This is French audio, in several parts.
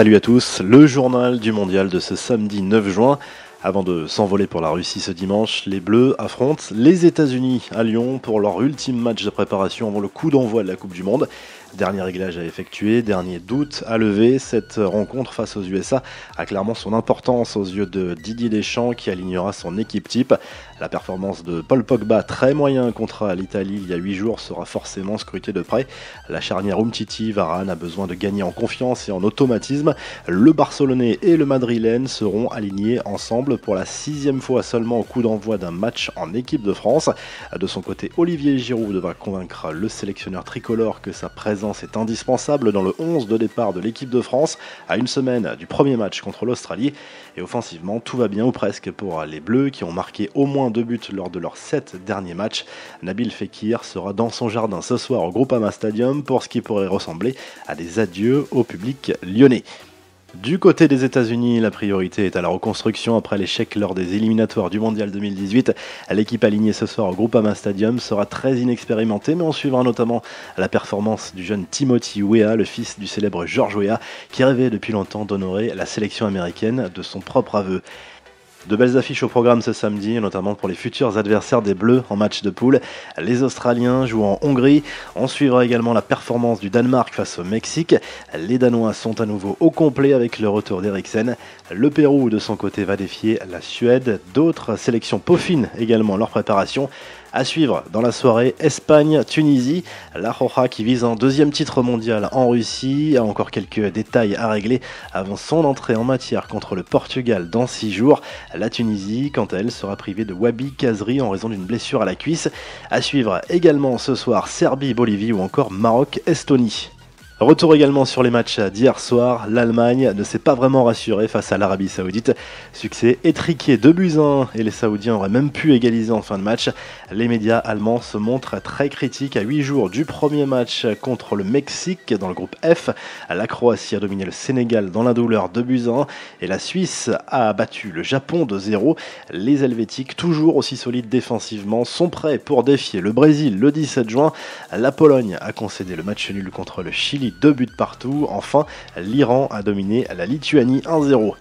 Salut à tous, le journal du mondial de ce samedi 9 juin. Avant de s'envoler pour la Russie ce dimanche, les Bleus affrontent les États-Unis à Lyon pour leur ultime match de préparation avant le coup d'envoi de la Coupe du Monde. Dernier réglage à effectuer, dernier doute à lever, cette rencontre face aux USA a clairement son importance aux yeux de Didier Deschamps qui alignera son équipe type. La performance de Paul Pogba, très moyen contre l'Italie il y a 8 jours, sera forcément scrutée de près. La charnière Umtiti-Varane a besoin de gagner en confiance et en automatisme. Le Barcelonais et le Madrilène seront alignés ensemble pour la 6e fois seulement au coup d'envoi d'un match en équipe de France. De son côté, Olivier Giroud devra convaincre le sélectionneur tricolore que sa présence est indispensable dans le 11 de départ de l'équipe de France à une semaine du premier match contre l'Australie. Et offensivement, tout va bien ou presque pour les Bleus qui ont marqué au moins 2 buts lors de leurs 7 derniers matchs. Nabil Fekir sera dans son jardin ce soir au Groupama Stadium pour ce qui pourrait ressembler à des adieux au public lyonnais. Du côté des États-Unis, la priorité est à la reconstruction après l'échec lors des éliminatoires du Mondial 2018. L'équipe alignée ce soir au Groupama Stadium sera très inexpérimentée, mais on suivra notamment la performance du jeune Timothy Weah, le fils du célèbre George Weah, qui rêvait depuis longtemps d'honorer la sélection américaine de son propre aveu. De belles affiches au programme ce samedi, notamment pour les futurs adversaires des Bleus en match de poule. Les Australiens jouent en Hongrie. On suivra également la performance du Danemark face au Mexique. Les Danois sont à nouveau au complet avec le retour d'Eriksen. Le Pérou, de son côté, va défier la Suède. D'autres sélections peaufinent également leur préparation. À suivre dans la soirée, Espagne-Tunisie. La Roja qui vise un 2e titre mondial en Russie a encore quelques détails à régler avant son entrée en matière contre le Portugal dans 6 jours. La Tunisie, quant à elle, sera privée de Wabi Kazri en raison d'une blessure à la cuisse. À suivre également ce soir, Serbie-Bolivie ou encore Maroc-Estonie. Retour également sur les matchs d'hier soir, l'Allemagne ne s'est pas vraiment rassurée face à l'Arabie Saoudite. Succès étriqué 2-1 et les Saoudiens auraient même pu égaliser en fin de match. Les médias allemands se montrent très critiques à 8 jours du premier match contre le Mexique dans le groupe F. La Croatie a dominé le Sénégal dans la douleur 2-1 et la Suisse a battu le Japon 2-0. Les Helvétiques, toujours aussi solides défensivement, sont prêts pour défier le Brésil le 17 juin. La Pologne a concédé le match nul contre le Chili, 2 buts partout. Enfin, l'Iran a dominé la Lituanie 1-0.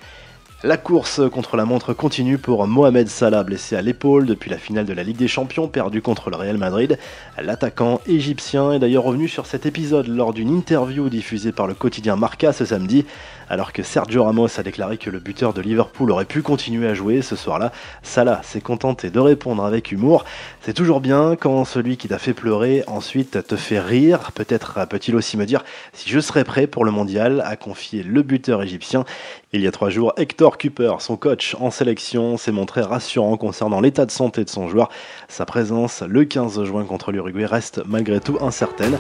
La course contre la montre continue pour Mohamed Salah, blessé à l'épaule depuis la finale de la Ligue des Champions, perdue contre le Real Madrid. L'attaquant égyptien est d'ailleurs revenu sur cet épisode lors d'une interview diffusée par le quotidien Marca ce samedi. Alors que Sergio Ramos a déclaré que le buteur de Liverpool aurait pu continuer à jouer ce soir-là, Salah s'est contenté de répondre avec humour. C'est toujours bien quand celui qui t'a fait pleurer ensuite te fait rire. Peut-être peut-il aussi me dire si je serais prêt pour le mondial, a confié le buteur égyptien. Il y a 3 jours, Hector Cooper, son coach en sélection, s'est montré rassurant concernant l'état de santé de son joueur. Sa présence le 15 juin contre l'Uruguay reste malgré tout incertaine.